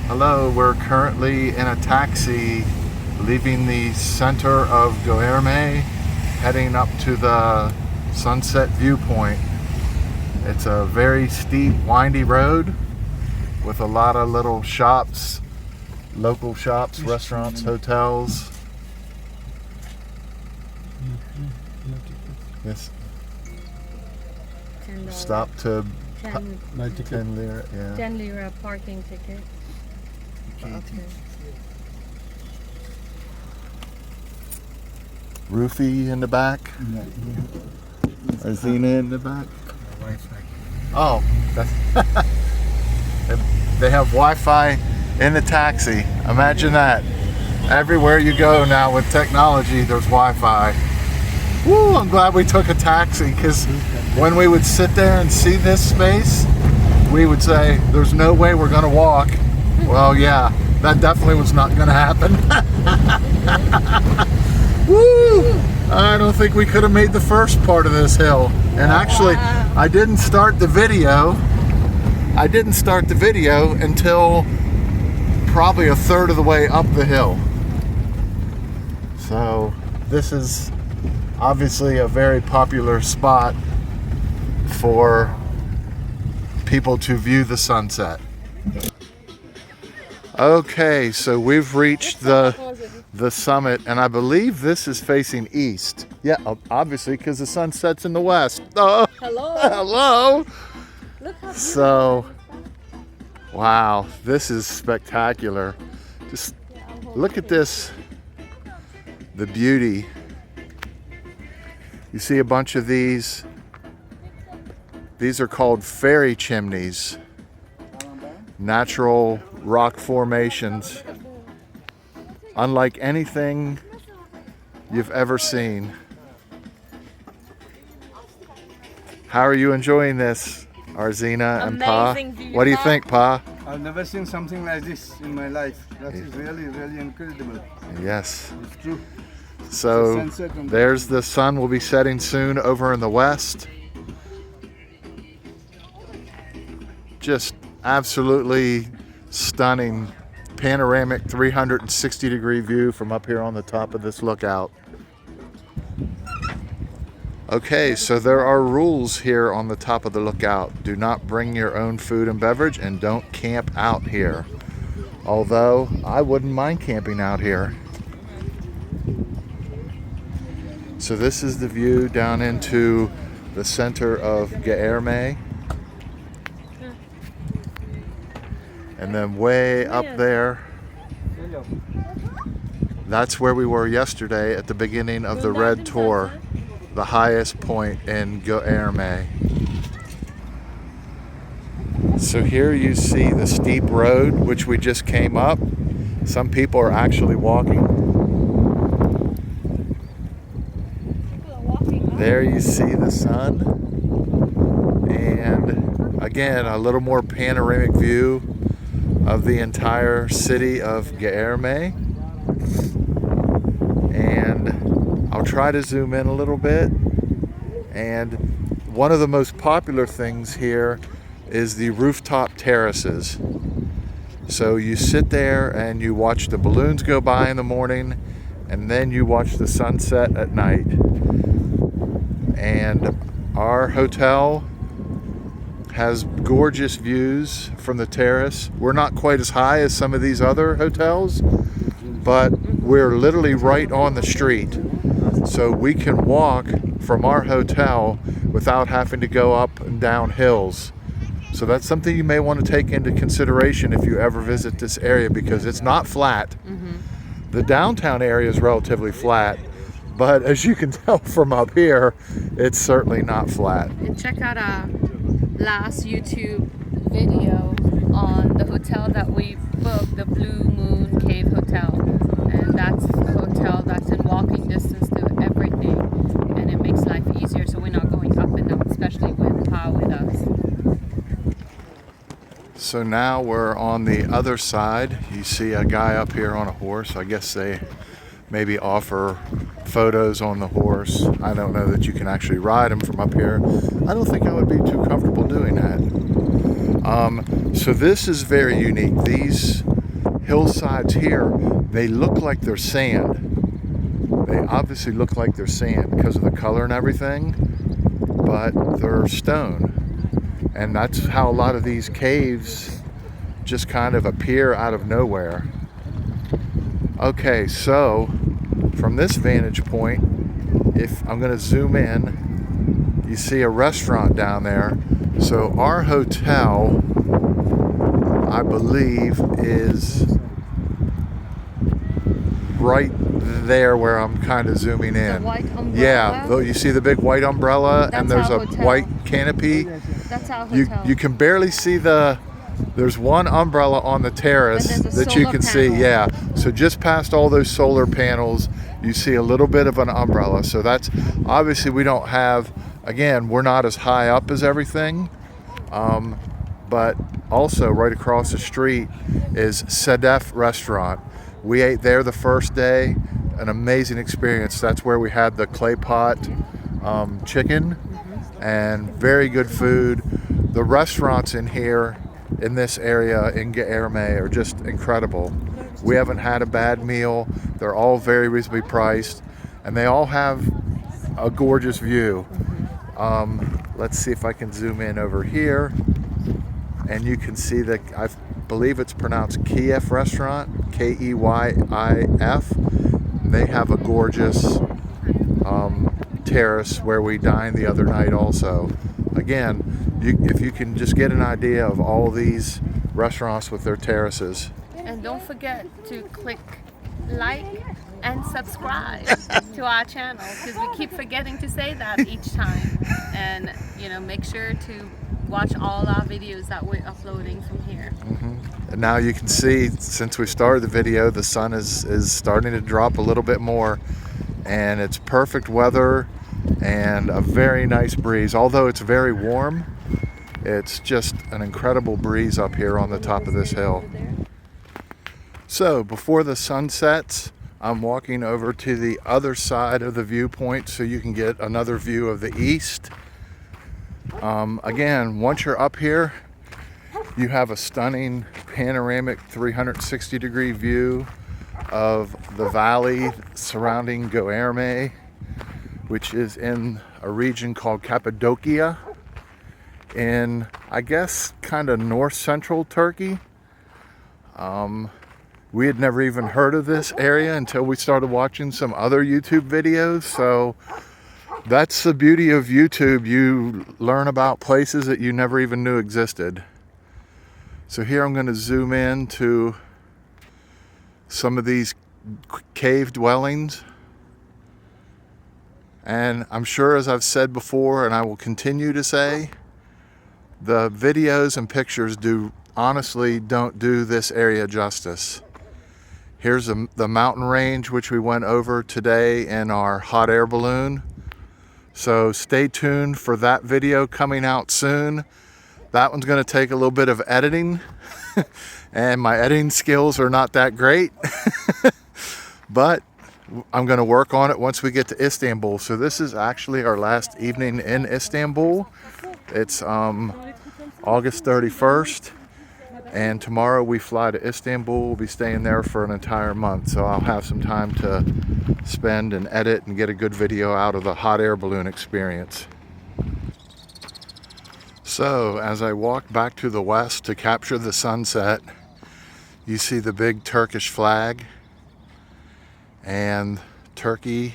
Hello, we're currently in a taxi leaving the center of Goreme, heading up to the sunset viewpoint. It's a very steep, windy road with a lot of little shops, local shops, restaurants, hotels. Yes. $10. Stop to 10 lira, yeah. 10 lira parking ticket. Okay. Roofie in the back. Azina in the back. Wi-Fi. Oh, that's they have Wi-Fi in the taxi. Imagine that. Everywhere you go now with technology, there's Wi-Fi. Woo, I'm glad we took a taxi, because when we would sit there and see this space, we would say, there's no way we're going to walk. Well, yeah, that definitely was not going to happen. Woo! I don't think we could have made the first part of this hill. And actually, I didn't start the video. I didn't start the video until probably a third of the way up the hill. So this is obviously a very popular spot for people to view the sunset. Okay, so we've reached the summit, and I believe this is facing east. Yeah, obviously, because the sun sets in the west. Oh, Hello. hello. Look how So, wow, this is spectacular. Just look at this, the beauty. You see a bunch of these. These are called fairy chimneys, natural rock formations, unlike anything you've ever seen. How are you enjoying this, Arzina and Pa? Amazing view, What do you Pa. think, Pa? I've never seen something like this in my life. That is really, really incredible. Yes. It's true. So sunset on the- there's the sun will be setting soon over in the west. Just absolutely stunning panoramic 360-degree view from up here on the top of this lookout. Okay, so there are rules here on the top of the lookout. Do not bring your own food and beverage, and don't camp out here. Although I wouldn't mind camping out here. So this is the view down into the center of Goreme. And then way up there, that's where we were yesterday at the beginning of the Red Tour, the highest point in Goreme. So here you see the steep road which we just came up. Some people are actually walking. There you see the sun. And again, a little more panoramic view of the entire city of Goreme. And I'll try to zoom in a little bit. And one of the most popular things here is the rooftop terraces. So you sit there and you watch the balloons go by in the morning, and then you watch the sunset at night. And our hotel has gorgeous views from the terrace. We're not quite as high as some of these other hotels, but we're literally right on the street. So we can walk from our hotel without having to go up and down hills. So that's something you may want to take into consideration if you ever visit this area, because it's not flat. The downtown area is relatively flat, but as you can tell from up here, it's certainly not flat. And check out our last YouTube video on the hotel that we booked, the Blue Moon Cave Hotel. And that's a hotel that's in walking distance to everything. And it makes life easier, so we're not going up and down, especially with Pa with us. So now we're on the other side. You see a guy up here on a horse. I guess they maybe offer photos on the horse. I don't know that you can actually ride him from up here. I don't think I would be too comfortable doing that. So this is very unique. These hillsides here, they look like they're sand. They obviously look like they're sand because of the color and everything, but they're stone. And that's how a lot of these caves just kind of appear out of nowhere. Okay, so from this vantage point, if I'm going to zoom in, you see a restaurant down there. So our hotel, I believe, is right there where I'm kind of zooming in. The white umbrella? Yeah, though you see the big white umbrella, and there's That's our a hotel. white canopy. That's our You hotel. you can barely see there's one umbrella on the terrace And there's a that you solar can see. panel. Yeah, so just past all those solar panels, you see a little bit of an umbrella. So that's obviously, we don't have, again, we're not as high up as everything. But also right across the street is Sedef restaurant. We ate there the first day, an amazing experience. That's where we had the clay pot chicken, and very good food. The restaurants in here, in this area in Goreme, are just incredible. We haven't had a bad meal. They're all very reasonably priced, and they all have a gorgeous view. Let's see if I can zoom in over here, and you can see that I believe it's pronounced Kiev restaurant, K-E-Y-I-F. They have a gorgeous terrace where we dined the other night also. Again, if you can just get an idea of all these restaurants with their terraces. And don't forget to click like and subscribe to our channel, because we keep forgetting to say that each time. And make sure to watch all our videos that we're uploading from here. And now you can see, since we started the video, the sun is starting to drop a little bit more, and it's perfect weather and a very nice breeze. Although it's very warm, it's just an incredible breeze up here on the top of this hill. So before the sun sets, I'm walking over to the other side of the viewpoint so you can get another view of the east. Again, once you're up here, you have a stunning panoramic 360-degree view of the valley surrounding Goreme, which is in a region called Cappadocia in, I guess, kind of north-central Turkey. We had never even heard of this area until we started watching some other YouTube videos. So that's the beauty of YouTube. You learn about places that you never even knew existed. So here I'm going to zoom in to some of these cave dwellings. And I'm sure, as I've said before, and I will continue to say, the videos and pictures honestly don't do this area justice. Here's the mountain range, which we went over today in our hot air balloon. So stay tuned for that video coming out soon. That one's going to take a little bit of editing, and my editing skills are not that great, but I'm going to work on it once we get to Istanbul. So this is actually our last evening in Istanbul. It's August 31st. And tomorrow we fly to Istanbul. We'll be staying there for an entire month. So I'll have some time to spend and edit and get a good video out of the hot air balloon experience. So as I walk back to the west to capture the sunset, you see the big Turkish flag. And Turkey,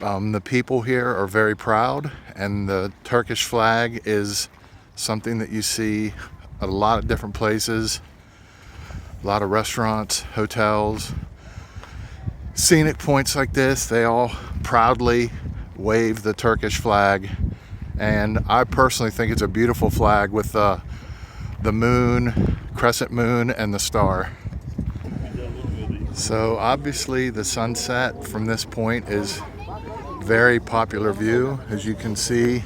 the people here are very proud. And the Turkish flag is something that you see at a lot of different places, a lot of restaurants, hotels, scenic points like this. They all proudly wave the Turkish flag, and I personally think it's a beautiful flag with the moon, crescent moon, and the star. So obviously the sunset from this point is very popular view. As you can see,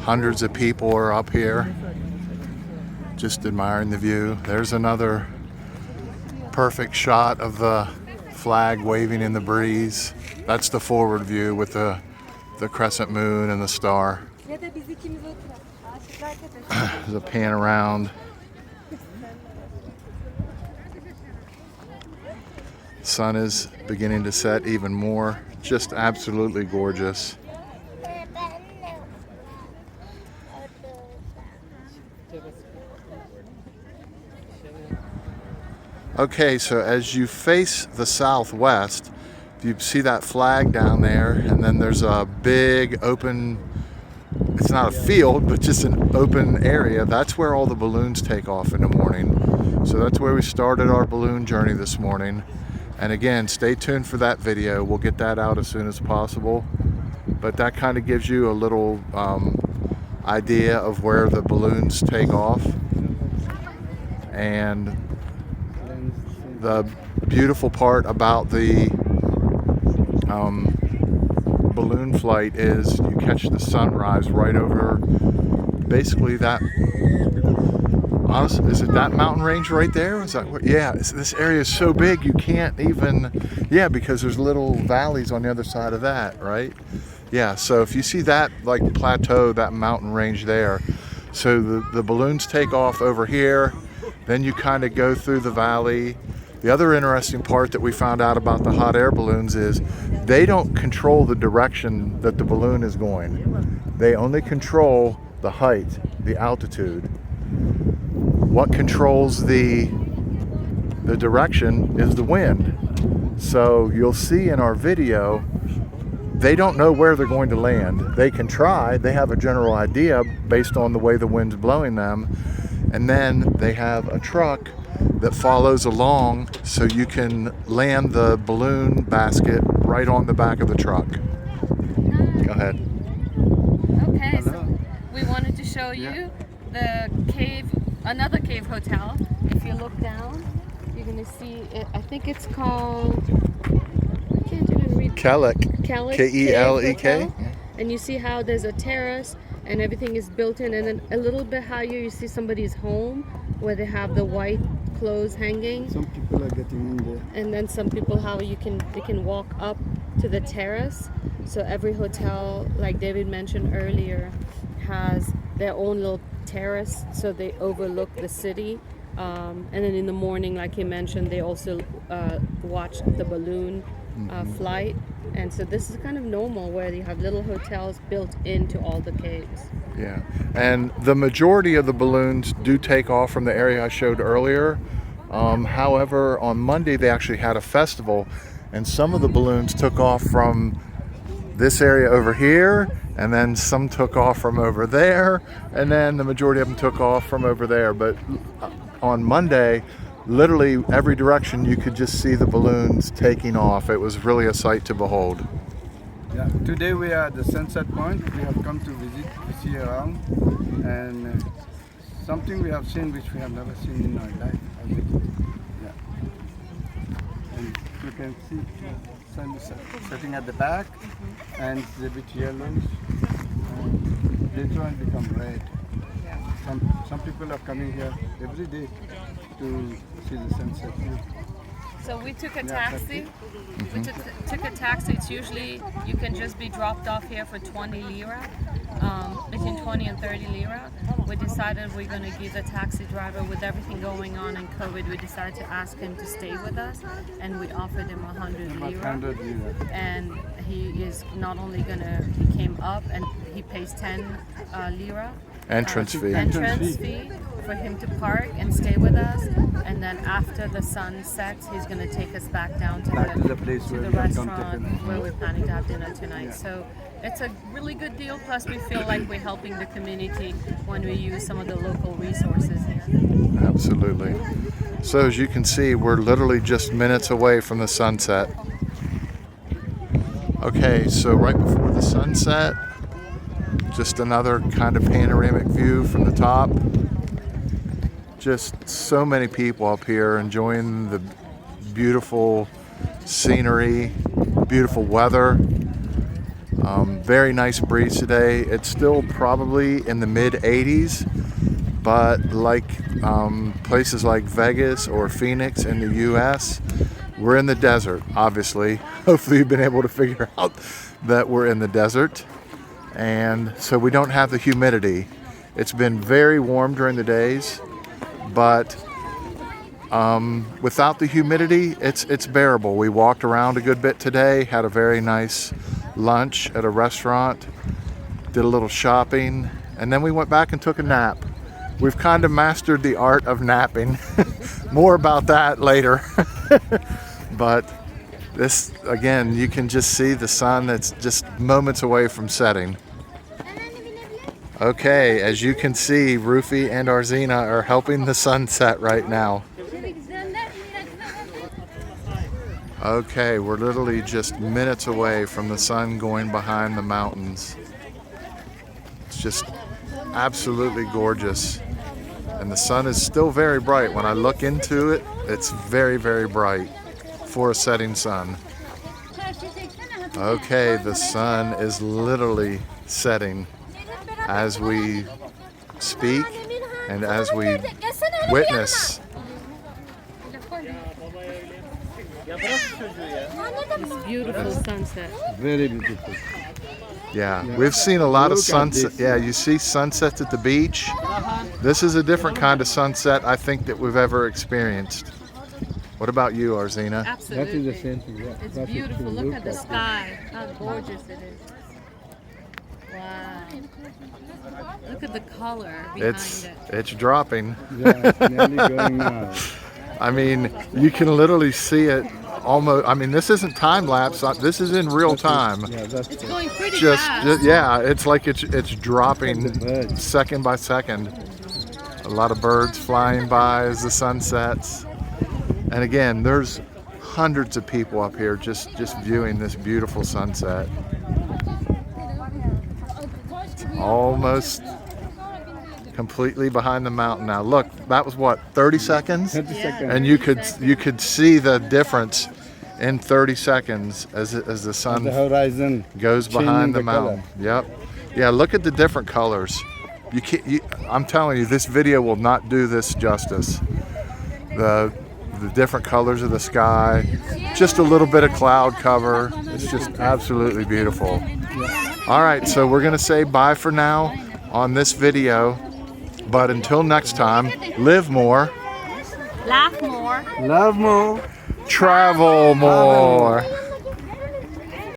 hundreds of people are up here just admiring the view. There's another perfect shot of the flag waving in the breeze. That's the forward view with the crescent moon and the star. There's a pan around. Sun is beginning to set even more. Just absolutely gorgeous. Okay, so as you face the southwest, you see that flag down there, and then there's a big open, it's not a field, but just an open area. That's where all the balloons take off in the morning. So that's where we started our balloon journey this morning. And again, stay tuned for that video. We'll get that out as soon as possible. But that kind of gives you a little idea of where the balloons take off. And the beautiful part about the balloon flight is you catch the sunrise right over basically that, is it that mountain range right there? Is that what? Yeah, this area is so big you can't even, yeah, because there's little valleys on the other side of that, right? Yeah, so if you see that like plateau, that mountain range there, so the balloons take off over here, then you kind of go through the valley. The other interesting part that we found out about the hot air balloons is they don't control the direction that the balloon is going. They only control the height, the altitude. What controls the direction is the wind. So you'll see in our video, they don't know where they're going to land. They can try, they have a general idea based on the way the wind's blowing them. And then they have a truck that follows along so you can land the balloon basket right on the back of the truck. Go ahead. Okay, so we wanted to show you the cave, another cave hotel. If you look down, you're gonna see it. I think it's called, I can't even read. Kelek. K-E-L-E-K. And you see how there's a terrace and everything is built in, and then a little bit higher you see somebody's home where they have the white clothes hanging. Some people are getting in there. And then some people, how they can walk up to the terrace. So every hotel, like David mentioned earlier, has their own little terrace, so they overlook the city. And then in the morning, like he mentioned, they also watch the balloon flight. And so this is kind of normal where you have little hotels built into all the caves. Yeah, and the majority of the balloons do take off from the area I showed earlier. However, on Monday they actually had a festival, and some of the balloons took off from this area over here, and then some took off from over there, and then the majority of them took off from over there. But on Monday, literally every direction you could just see the balloons taking off. It was really a sight to behold. Yeah, today we are at the sunset point. We have come to visit, to see around, and something we have seen which we have never seen in our life. Yeah. And you can see sun is setting at the back, and it's a bit yellowish. Later on become red. Some people are coming here every day to see the sunset. So we took a taxi. We took a taxi. It's usually, you can just be dropped off here for 20 lira, between 20 and 30 lira. We decided we're going to give the taxi driver, with everything going on in COVID, we decided to ask him to stay with us, and we offered him 100 lira. And he is not only he came up and he pays 10 lira. Entrance fee For him to park and stay with us, and then after the sun sets, he's going to take us back down to the restaurant where we're planning to have dinner tonight. Yeah. So it's a really good deal. Plus, we feel like we're helping the community when we use some of the local resources here. Absolutely. So as you can see, we're literally just minutes away from the sunset. Okay, so right before the sunset, just another kind of panoramic view from the top. Just so many people up here enjoying the beautiful scenery, beautiful weather. Very nice breeze today. It's still probably in the mid 80s, but like places like Vegas or Phoenix in the US, we're in the desert, obviously. Hopefully you've been able to figure out that we're in the desert. And so we don't have the humidity. It's been very warm during the days, but Without the humidity, it's bearable. We walked around a good bit today, had a very nice lunch at a restaurant, did a little shopping, and then we went back and took a nap. We've kind of mastered the art of napping. More about that later. But this, again, you can just see the sun that's just moments away from setting. Okay, as you can see, Rufi and Arzina are helping the sun set right now. Okay, we're literally just minutes away from the sun going behind the mountains. It's just absolutely gorgeous. And the sun is still very bright. When I look into it, it's very, very bright for a setting sun. Okay, the sun is literally setting as we speak and as we witness. It's beautiful sunset. Very beautiful. Yeah, we've seen a lot of Look at sunset. this. Yeah, you see sunsets at the beach. This is a different kind of sunset I think that we've ever experienced. What about you, Arzina? Absolutely. That is the same thing. Yeah. It's That's beautiful. the Look at the it. sky. How gorgeous it is. Wow. Look at the color behind it. It's dropping. Yeah, it's nearly going now. I mean, you can literally see it almost. I mean, this isn't time lapse. This is in real time. Yeah, that's It's it. going pretty Just fast. yeah, it's like it's dropping The birds. second by second. A lot of birds flying by as the sun sets. And again, there's hundreds of people up here just viewing this beautiful sunset. It's almost completely behind the mountain now. Look, that was what, 30 seconds? 30 seconds. And you could see the difference in 30 seconds as the sun The horizon goes changing behind the the mountain. color. Yep. Yeah, look at the different colors. You can't. I'm telling you, this video will not do this justice. The different colors of the sky, just a little bit of cloud cover. It's just absolutely beautiful. All right, so we're gonna say bye for now on this video, but until next time, live more, Laugh more. Love more. travel more.